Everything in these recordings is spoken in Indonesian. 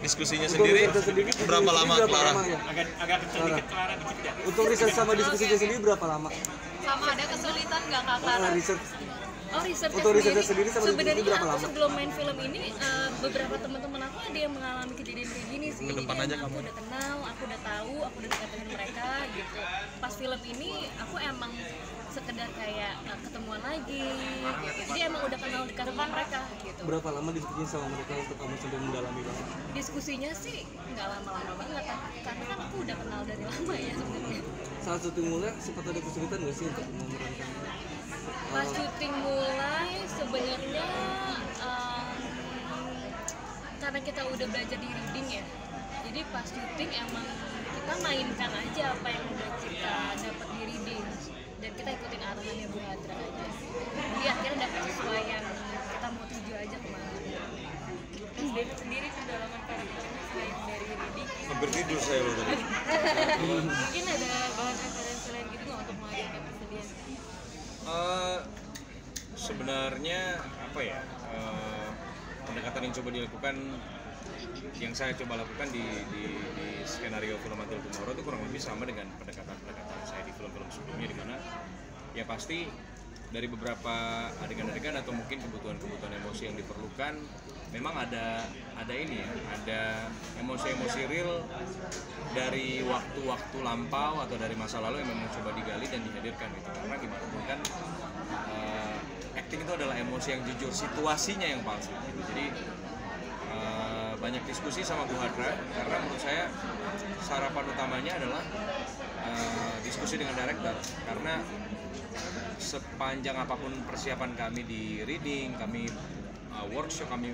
diskusinya sendiri berapa lama Clara? Ya? Agak kecil dikit Clara dikit ya. Untuk riset sama diskusinya sendiri berapa lama? Sama ada kesulitan nggak Kak Clara? Research untuk risetnya sendiri sama sebenarnya diskusi berapa aku lama? sebelum main film ini beberapa teman-teman aku ada yang mengalami kejadian kayak gini sih. Ke depan Jadi aja aku kamu. udah kenal, aku udah tahu, aku udah dekat dengan mereka gitu. Pas film ini aku emang sekedar kayak ketemuan lagi gitu. Jadi emang udah kenal dekat dengan mereka gitu. Berapa lama diskusinya sama mereka untuk kamu sampai mendalami banget? Diskusinya sih nggak lama-lama banget karena kan aku udah kenal dari lama ya sebenarnya. Saat syuting mulai sempat ada kesulitan nggak sih untuk memerankan? Pas syuting mulai sebenarnya karena kita udah belajar di reading ya, jadi pas syuting emang kita mainkan aja apa yang udah kita dapat di reading dan kita ikutin arahannya Bu Hadra aja. Jadi akhirnya dapat sesuai yang kita mau tuju aja kemarin. David sendiri pendalaman karakternya selain dari reading, Hampir tidur saya loh tadi. mungkin ada bahan referensi lain gitu nggak untuk menghadirkan kesedihan? Sebenarnya apa ya, pendekatan yang coba dilakukan, yang saya coba lakukan di skenario film Until Tomorrow itu kurang lebih sama dengan pendekatan saya di film-film sebelumnya, di mana ya pasti dari beberapa adegan-adegan atau mungkin kebutuhan emosi yang diperlukan memang ada ini ya, ada emosi-emosi real dari waktu-waktu lampau atau dari masa lalu yang memang coba digali dan dihadirkan gitu. Karena gimana pun kan acting itu adalah emosi yang jujur, situasinya yang palsu gitu. Jadi banyak diskusi sama Bu Hadra karena menurut saya sarapan utamanya adalah diskusi dengan director, karena sepanjang apapun persiapan kami di reading, kami workshop, kami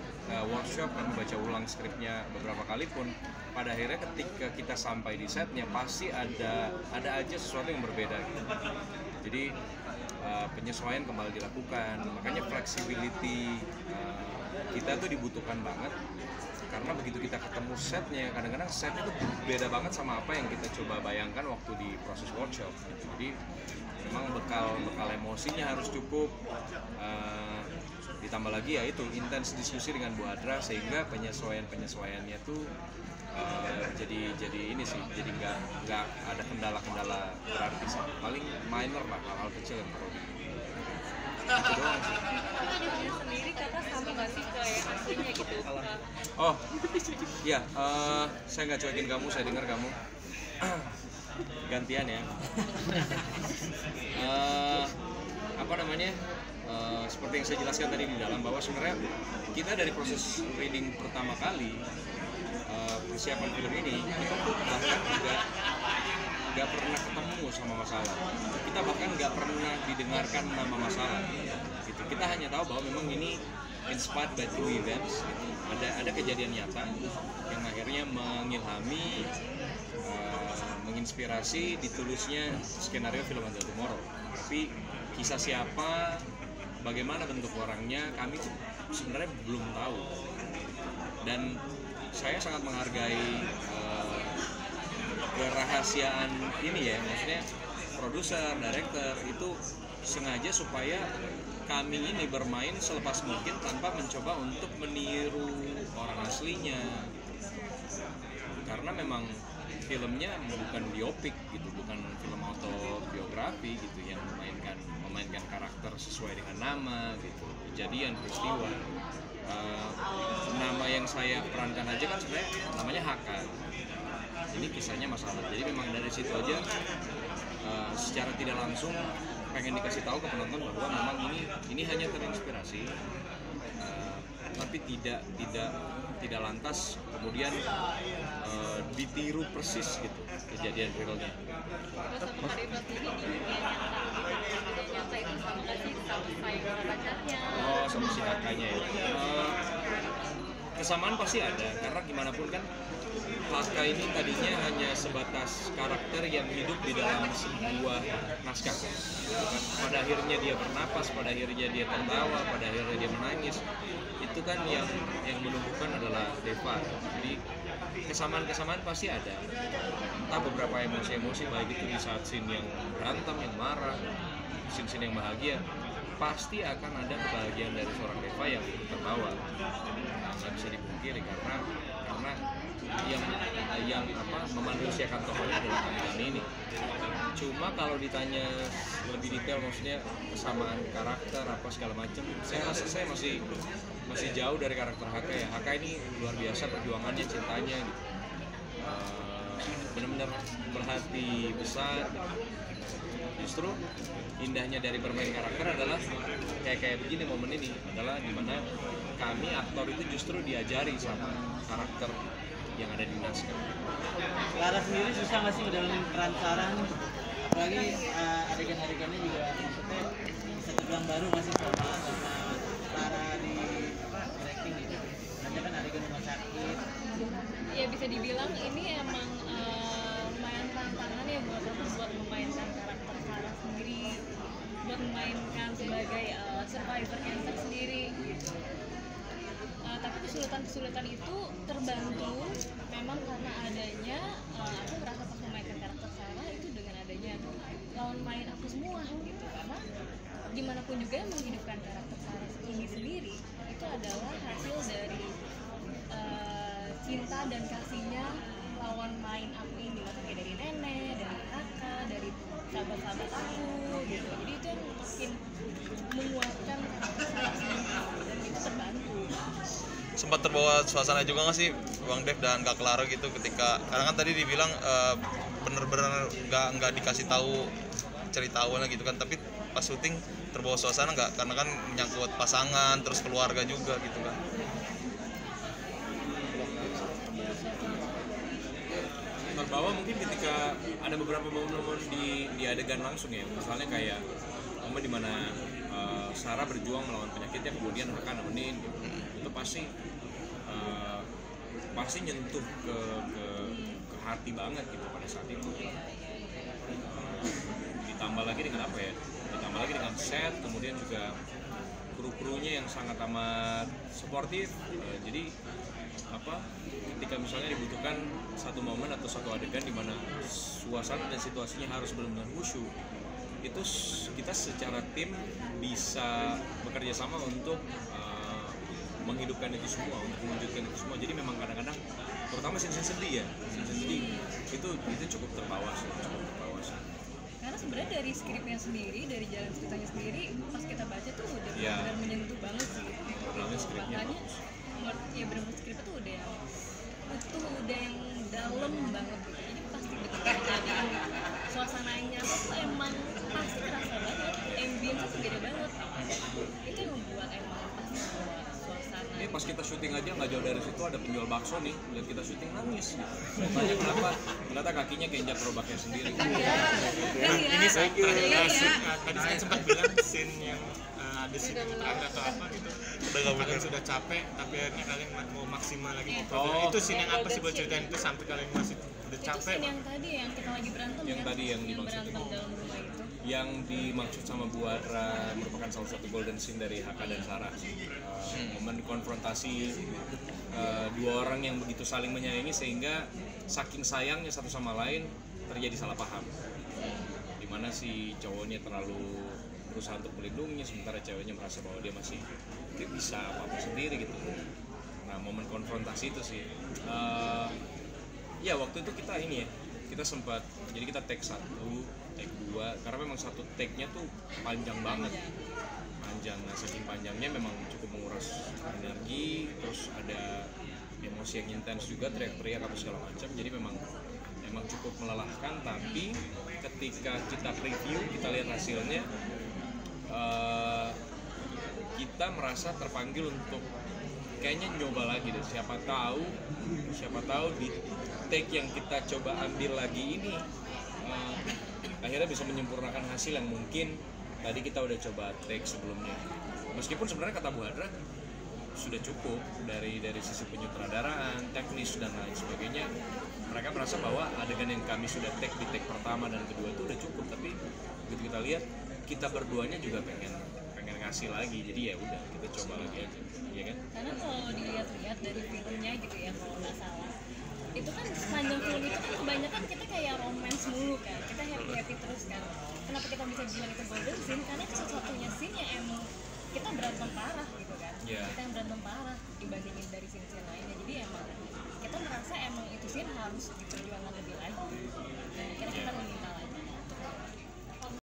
baca ulang skripnya beberapa kali pun, pada akhirnya ketika kita sampai di setnya pasti ada aja sesuatu yang berbeda gitu. Jadi penyesuaian kembali dilakukan, makanya flexibility kita tuh dibutuhkan banget, karena begitu kita ketemu setnya, kadang-kadang setnya tuh beda banget sama apa yang kita coba bayangkan waktu di proses workshop gitu. Jadi memang bekal emosinya harus cukup, ditambah lagi ya itu intens diskusi dengan Bu Hadra sehingga penyesuaiannya tuh jadi ini sih, jadi nggak ada kendala berarti sih, paling minor lah, hal-hal kecil yang perlu itu doang sih. Adiknya sendiri kakak sama nggak sih kayak aslinya gitu? Oh iya, saya nggak cuekin kamu, saya dengar kamu gantian ya. Apa namanya, seperti yang saya jelaskan tadi di dalam, bahwa sebenarnya kita dari proses reading pertama kali persiapan film ini, kita tuh bahkan nggak pernah ketemu sama masalah, kita bahkan nggak pernah didengarkan nama masalah gitu. Kita hanya tahu bahwa memang ini inspired by true events gitu. Ada kejadian nyata yang akhirnya mengilhami, menginspirasi ditulisnya skenario film Until Tomorrow. Tapi kisah siapa, bagaimana bentuk orangnya, kami tuh sebenarnya belum tahu. Dan saya sangat menghargai kerahasiaan ini ya, maksudnya produser, director itu sengaja supaya kami ini bermain selepas mungkin tanpa mencoba untuk meniru orang aslinya, karena memang filmnya bukan biopik gitu, bukan film autobiografi gitu yang memainkan karakter sesuai dengan nama gitu, kejadian, peristiwa. Nama yang saya perankan aja kan sebenarnya namanya Haka. Ini kisahnya masalah. Jadi memang dari situ aja secara tidak langsung pengen dikasih tahu ke penonton bahwa memang ini hanya terinspirasi, tapi tidak lantas kemudian ditiru persis gitu kejadian realnya. Terus untuk hari ini nyata itu sama nggak sih sama pacarnya? Oh, sama si Hakanya ya. Kesamaan pasti ada, karena gimana pun kan Haka ini tadinya hanya sebatas karakter yang hidup di dalam sebuah naskah. Pada akhirnya dia bernapas, pada akhirnya dia tertawa, pada akhirnya dia menangis. Itu kan yang menumbuhkan adalah Deva. Jadi kesamaan pasti ada. Entah beberapa emosi-emosi, baik itu di saat scene yang berantem, yang marah, scene-scene yang bahagia, pasti akan ada kebahagiaan dari seorang Deva yang tertawa. Nggak bisa dipungkiri karena yang memanusiakan tokohnya adalah kami ini. Cuma kalau ditanya lebih detail, maksudnya kesamaan karakter apa segala macam, saya rasa saya masih jauh dari karakter Haka ya. Haka ini luar biasa perjuangannya, cintanya gitu. Benar-benar berhati besar. Justru indahnya dari bermain karakter adalah kayak begini, momen ini adalah dimana kami aktor itu justru diajari sama karakter yang ada di naskah. Clara sendiri susah nggak sih ngedalamin peran Clara nih? Apalagi adegan-adegannya juga maksudnya bisa terbilang baru masih sama Clara di acting gitu. Hanya kan adegan rumah sakit. Ya bisa dibilang ini emang lumayan tantangan ya buat aku buat memainkan karakter Clara sendiri, buat memainkan sebagai survivor cancer sendiri gitu. Tapi kesulitan itu terbantu memang karena adanya aku merasa pas memainkan karakter Sarah itu dengan adanya lawan main aku semua gitu, karena gimana pun juga yang menghidupkan karakter Sarah ini sendiri itu adalah hasil dari cinta dan kasihnya lawan main aku ini, kayak dari nenek, dari kakak, dari sahabat-sahabat aku gitu. Jadi itu yang makin menguatkan karakter saya sendiri dan itu terbantu. Sempat terbawa suasana juga nggak sih Bang Dev dan Kak Clara gitu ketika, karena kan tadi dibilang bener-bener nggak dikasih tahu cerita awalnya gitu kan, tapi pas syuting terbawa suasana nggak, karena kan menyangkut pasangan terus keluarga juga gitu kan. Terbawa mungkin ketika ada beberapa momen-momen di adegan langsung ya, misalnya kayak momen dimana Sarah berjuang melawan penyakitnya, kemudian Haka nemenin gitu. Itu pasti nyentuh ke hati banget gitu pada saat itu. Ditambah lagi dengan apa ya? Ditambah lagi dengan set, kemudian juga kru-krunya yang sangat amat suportif. Jadi ketika misalnya dibutuhkan satu momen atau satu adegan di mana suasana dan situasinya harus benar-benar khusyuk, itu kita secara tim bisa bekerja sama untuk menghidupkan itu semua, untuk mewujudkan itu semua. Jadi memang kadang-kadang, terutama scene sedih ya, scene sedih itu cukup terbawa sih. Karena sebenarnya dari skripnya sendiri, dari jalan ceritanya sendiri, pas kita baca tuh udah benar-benar menyentuh banget sih. Makanya ya benar-benar skripnya tuh udah yang dalam banget gitu. Jadi pasti betul-betul suasananya tuh emang pasti terasa banget, ambience tuh beda banget. Itu yang membuat emang pasti suasana. Ini pas kita syuting aja nggak jauh dari situ ada penjual bakso nih, lihat kita syuting nangis. Tanya kenapa? Ternyata kakinya keinjak gerobaknya sendiri. Ini saya tadi saya sempat bilang scene yang ada scene terakhir atau apa gitu. Kalian sudah capek, tapi akhirnya kalian mau maksimal lagi. Itu scene yang apa sih buat ceritain itu sampai kalian masih udah capek? Itu scene yang tadi yang kita lagi berantem yang tadi yang dimaksud berantem itu. dalam rumah itu. Yang dimaksud sama Bu Adra merupakan salah satu golden scene dari Haka dan Sarah. Momen konfrontasi dua orang yang begitu saling menyayangi sehingga saking sayangnya satu sama lain terjadi salah paham. Dimana si cowoknya terlalu berusaha untuk melindungi, sementara ceweknya merasa bahwa dia masih bisa apa-apa sendiri gitu. Nah, momen konfrontasi itu sih ya waktu itu kita sempat, jadi kita take 1, take 2, karena memang satu take-nya tuh panjang banget. Nah, saking panjangnya memang cukup menguras energi, terus ada emosi yang intens juga, teriak-teriak apa segala macam. Jadi memang cukup melelahkan, tapi ketika kita preview, kita lihat hasilnya, kita merasa terpanggil untuk kayaknya nyoba lagi deh. Siapa tahu di take yang kita coba ambil lagi ini akhirnya bisa menyempurnakan hasil yang mungkin tadi kita udah coba take sebelumnya. Meskipun sebenarnya kata Bu Adra sudah cukup dari sisi penyutradaraan, teknis dan lain sebagainya. Mereka merasa bahwa adegan yang kami sudah take di take pertama dan kedua itu udah cukup, tapi begitu kita lihat kita berduanya juga pengen ngasih lagi, jadi ya udah kita coba lagi aja, ya kan? Karena kalau dilihat-lihat dari filmnya gitu ya, kalau nggak salah, itu kan sepanjang film itu kan kebanyakan kita kayak romance mulu kan, kita happy terus kan. Kenapa kita bisa bilang itu golden scene? Karena itu satu-satunya scene yang emang kita berantem parah gitu kan. Kita yang berantem parah dibandingin dari scene lainnya, jadi emang kita kita merasa emang itu sih harus diperjuangkan lebih lagi dan akhirnya kita meminta